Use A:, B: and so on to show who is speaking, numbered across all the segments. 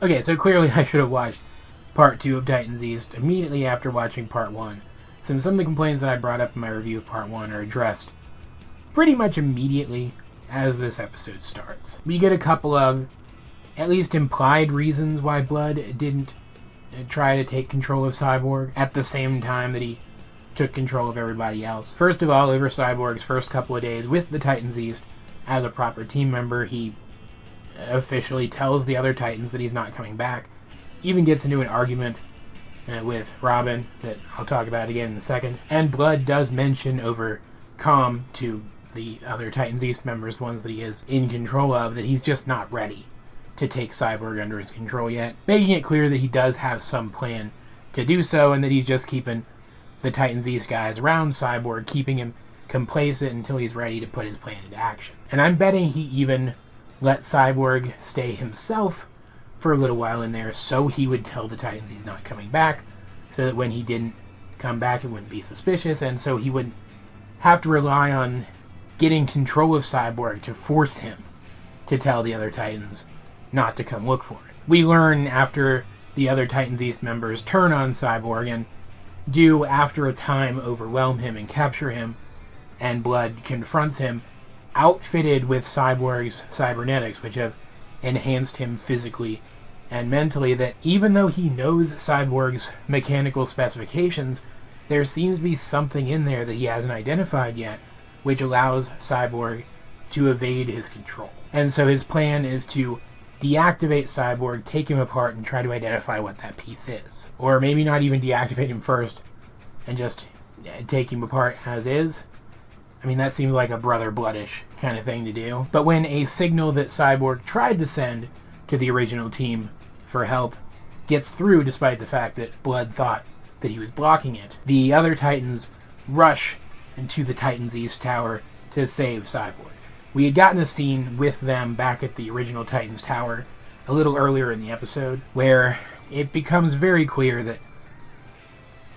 A: Okay, so clearly I should have watched Part 2 of Titans East immediately after watching Part 1, since some of the complaints that I brought up in my review of Part 1 are addressed pretty much immediately as this episode starts. We get a couple of, at least implied reasons why Blood didn't try to take control of Cyborg at the same time that he took control of everybody else. First of all, over Cyborg's first couple of days with the Titans East, as a proper team member, he officially tells the other Titans that he's not coming back. Even gets into an argument with Robin that I'll talk about again in a second. And Blood does mention over comm to the other Titans East members, the ones that he is in control of, that he's just not ready to take Cyborg under his control yet, making it clear that he does have some plan to do so, and that he's just keeping the Titans East guys around Cyborg, keeping him complacent until he's ready to put his plan into action. And I'm betting he even let Cyborg stay himself for a little while in there, so he would tell the Titans he's not coming back, so that when he didn't come back it wouldn't be suspicious, and so he wouldn't have to rely on getting control of Cyborg to force him to tell the other Titans not to come look for it. We learn after the other Titans East members turn on Cyborg and do, after a time, overwhelm him and capture him, and Blood confronts him, outfitted with Cyborg's cybernetics, which have enhanced him physically and mentally, that even though he knows Cyborg's mechanical specifications, there seems to be something in there that he hasn't identified yet, which allows Cyborg to evade his control. And so his plan is to deactivate Cyborg, take him apart, and try to identify what that piece is. Or maybe not even deactivate him first, and just take him apart as is. I mean, that seems like a Brother Bloodish kind of thing to do. But when a signal that Cyborg tried to send to the original team for help gets through, despite the fact that Blood thought that he was blocking it, the other Titans rush into the Titans East Tower to save Cyborg. We had gotten a scene with them back at the original Titans Tower a little earlier in the episode, where it becomes very clear that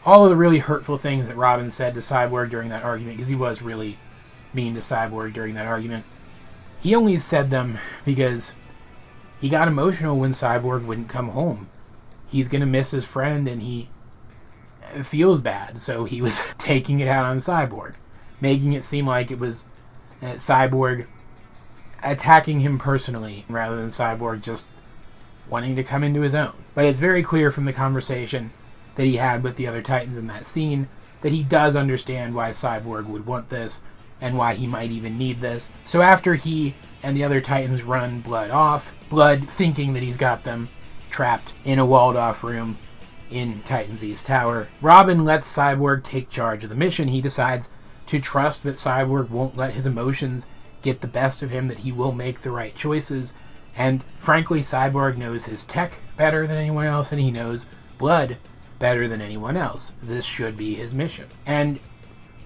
A: all of the really hurtful things that Robin said to Cyborg during that argument, because he was really mean to Cyborg during that argument, he only said them because he got emotional when Cyborg wouldn't come home. He's going to miss his friend, and he feels bad, so he was taking it out on Cyborg, making it seem like it was Cyborg attacking him personally, rather than Cyborg just wanting to come into his own. But it's very clear from the conversation that he had with the other Titans in that scene that he does understand why Cyborg would want this, and why he might even need this. So after he and the other Titans run Blood off, Blood, thinking that he's got them trapped in a walled-off room in Titans East Tower, Robin lets Cyborg take charge of the mission. He decides to trust that Cyborg won't let his emotions get the best of him, that he will make the right choices, and frankly, Cyborg knows his tech better than anyone else, and he knows Blood better than anyone else. This should be his mission. And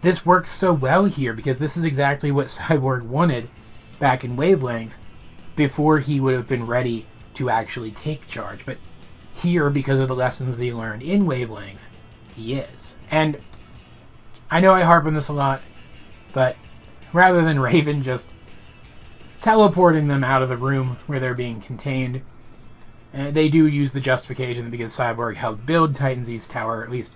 A: this works so well here, because this is exactly what Cyborg wanted back in Wavelength, before he would have been ready to actually take charge. But here, because of the lessons that he learned in Wavelength, he is. And I know I harp on this a lot, but rather than Raven just teleporting them out of the room where they're being contained, they do use the justification that because Cyborg helped build Titans East Tower, or at least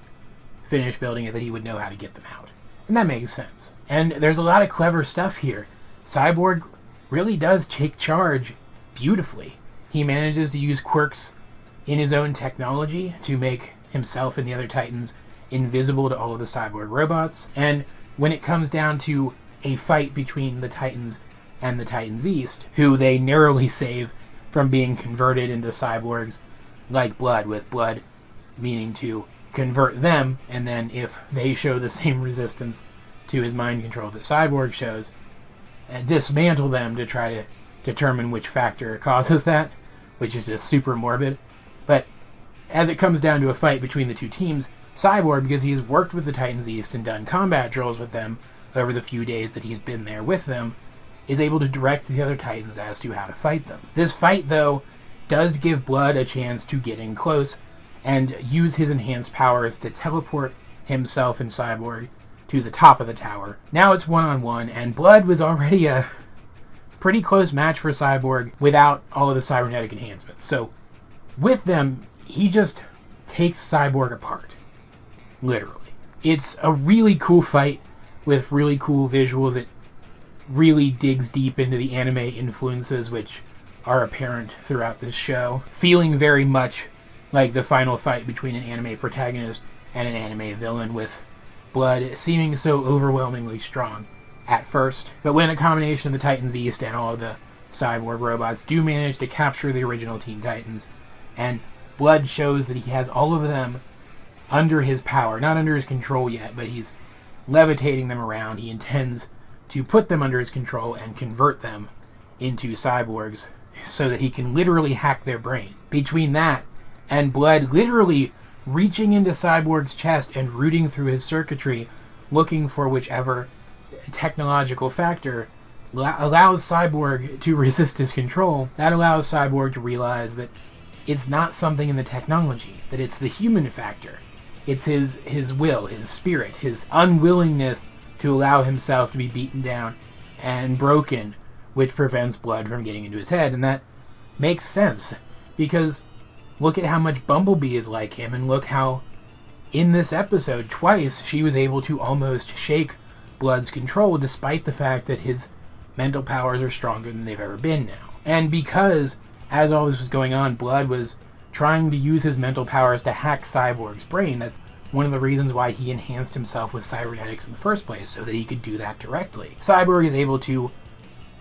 A: finish building it, that he would know how to get them out. And that makes sense. And there's a lot of clever stuff here. Cyborg really does take charge beautifully. He manages to use quirks in his own technology to make himself and the other Titans invisible to all of the Cyborg robots. And when it comes down to a fight between the Titans and the Titans East, who they narrowly save from being converted into cyborgs like Blood, with Blood meaning to convert them, and then if they show the same resistance to his mind control that Cyborg shows, dismantle them to try to determine which factor causes that, which is just super morbid. But as it comes down to a fight between the two teams, Cyborg, because he has worked with the Titans East and done combat drills with them over the few days that he's been there with them, is able to direct the other Titans as to how to fight them. This fight, though, does give Blood a chance to get in close and use his enhanced powers to teleport himself and Cyborg to the top of the tower. Now it's one-on-one, and Blood was already a pretty close match for Cyborg without all of the cybernetic enhancements. So with them, he just takes Cyborg apart. Literally. It's a really cool fight with really cool visuals. It really digs deep into the anime influences which are apparent throughout this show, feeling very much like the final fight between an anime protagonist and an anime villain, with Blood seeming so overwhelmingly strong at first. But when a combination of the Titans East and all of the cyborg robots do manage to capture the original Teen Titans, and Blood shows that he has all of them under his power, not under his control yet, but he's levitating them around. He intends to put them under his control and convert them into cyborgs so that he can literally hack their brain. Between that and Blood literally reaching into Cyborg's chest and rooting through his circuitry, looking for whichever technological factor allows Cyborg to resist his control, that allows Cyborg to realize that it's not something in the technology, that it's the human factor. It's his will, his spirit, his unwillingness to allow himself to be beaten down and broken, which prevents Blood from getting into his head. And that makes sense, because look at how much Bumblebee is like him, and look how in this episode twice she was able to almost shake Blood's control, despite the fact that his mental powers are stronger than they've ever been now. And because, as all this was going on, Blood was trying to use his mental powers to hack Cyborg's brain. That's one of the reasons why he enhanced himself with cybernetics in the first place, so that he could do that directly. Cyborg is able to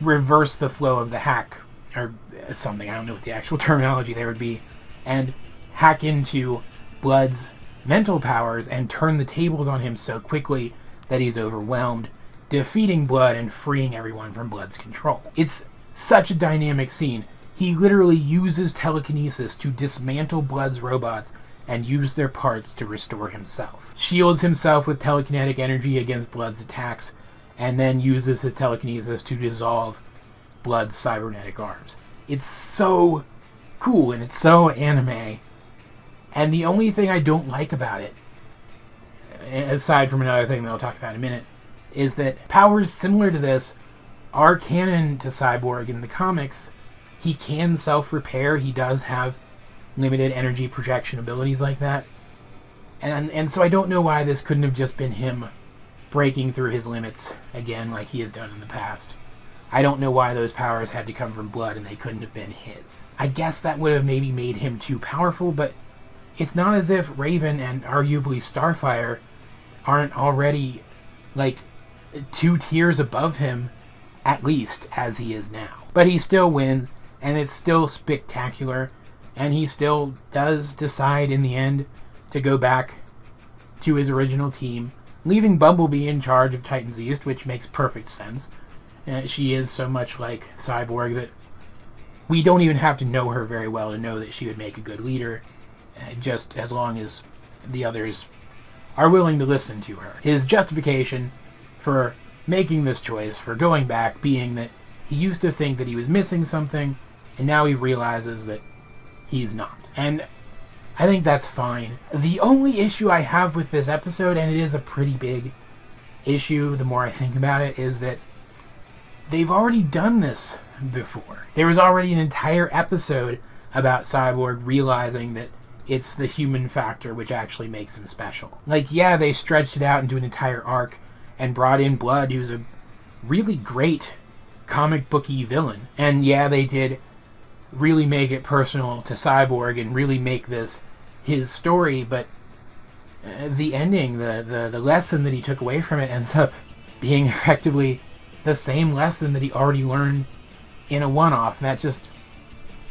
A: reverse the flow of the hack, or something, I don't know what the actual terminology there would be, and hack into Blood's mental powers and turn the tables on him so quickly that he's overwhelmed, defeating Blood and freeing everyone from Blood's control. It's such a dynamic scene. He literally uses telekinesis to dismantle Blood's robots and use their parts to restore himself. Shields himself with telekinetic energy against Blood's attacks, and then uses his telekinesis to dissolve Blood's cybernetic arms. It's so cool, and it's so anime. And the only thing I don't like about it, aside from another thing that I'll talk about in a minute, is that powers similar to this are canon to Cyborg in the comics. He can self-repair. He does have limited energy projection abilities like that. And so I don't know why this couldn't have just been him breaking through his limits again like he has done in the past. I don't know why those powers had to come from Blood and they couldn't have been his. I guess that would have maybe made him too powerful, but it's not as if Raven and arguably Starfire aren't already, like, 2 tiers above him, at least, as he is now. But he still wins, and it's still spectacular, and he still does decide in the end to go back to his original team, leaving Bumblebee in charge of Titans East, which makes perfect sense. She is so much like Cyborg that we don't even have to know her very well to know that she would make a good leader, just as long as the others are willing to listen to her. His justification for making this choice, for going back, being that he used to think that he was missing something, and now he realizes that he's not. And I think that's fine. The only issue I have with this episode, and it is a pretty big issue the more I think about it, is that they've already done this before. There was already an entire episode about Cyborg realizing that it's the human factor which actually makes him special. Like, yeah, they stretched it out into an entire arc and brought in Blood, who's a really great comic booky villain. And yeah, they did really make it personal to Cyborg and really make this his story, but the ending, the lesson that he took away from it ends up being effectively the same lesson that he already learned in a one-off. And that just,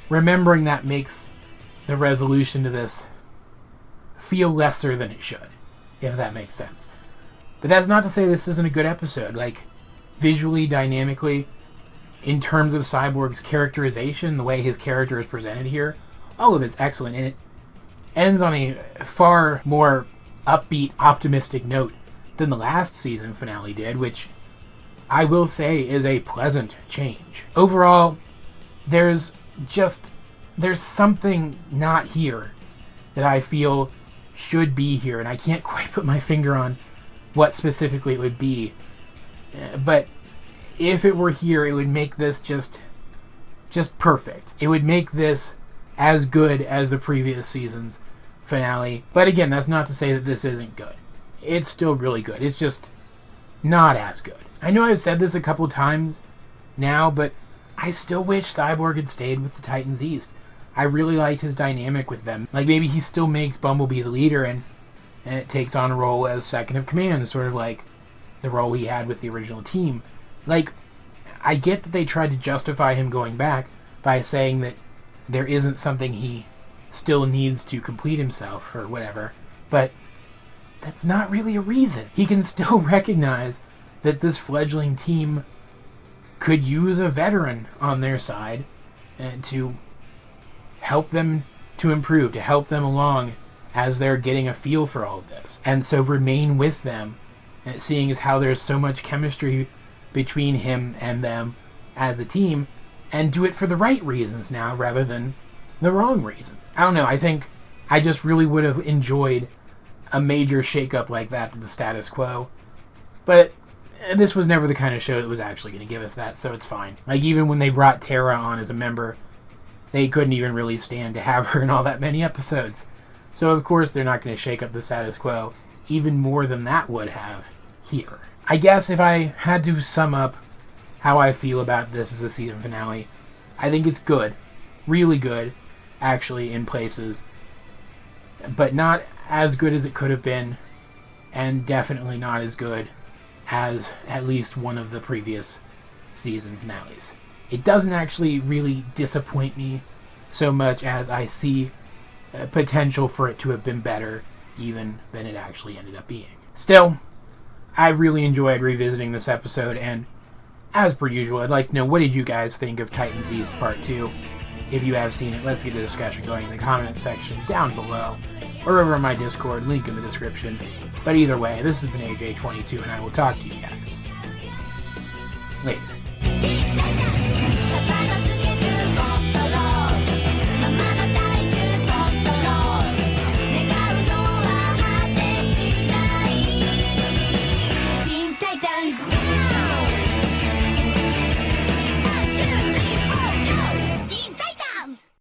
A: remembering that makes the resolution to this feel lesser than it should, if that makes sense. But that's not to say this isn't a good episode. Like, visually, dynamically, in terms of Cyborg's characterization, the way his character is presented here, all of it's excellent, and it ends on a far more upbeat, optimistic note than the last season finale did, which I will say is a pleasant change. Overall, there's something not here that I feel should be here, and I can't quite put my finger on what specifically it would be. But if it were here, it would make this just perfect. It would make this as good as the previous season's finale. But again, that's not to say that this isn't good. It's still really good. It's just not as good. I know I've said this a couple times now, but I still wish Cyborg had stayed with the Titans East. I really liked his dynamic with them. Like, maybe he still makes Bumblebee the leader and it takes on a role as second of command, sort of like the role he had with the original team. Like, I get that they tried to justify him going back by saying that there isn't something he still needs to complete himself or whatever, but that's not really a reason. He can still recognize that this fledgling team could use a veteran on their side and to help them to improve, to help them along as they're getting a feel for all of this. And so remain with them, seeing as how there's so much chemistry between him and them as a team, and do it for the right reasons now rather than the wrong reasons. I don't know, I think I just really would have enjoyed a major shakeup like that to the status quo. But this was never the kind of show that was actually going to give us that, so it's fine. Like, even when they brought Tara on as a member, they couldn't even really stand to have her in all that many episodes. So of course they're not going to shake up the status quo even more than that would have here. I guess if I had to sum up how I feel about this as a season finale, I think it's good. Really good, actually, in places. But not as good as it could have been, and definitely not as good as at least one of the previous season finales. It doesn't actually really disappoint me so much as I see potential for it to have been better even than it actually ended up being. Still, I really enjoyed revisiting this episode, and as per usual, I'd like to know, what did you guys think of Titans East Part 2? If you have seen it, let's get a discussion going in the comment section down below, or over on my Discord, link in the description. But either way, this has been AJ22, and I will talk to you guys later.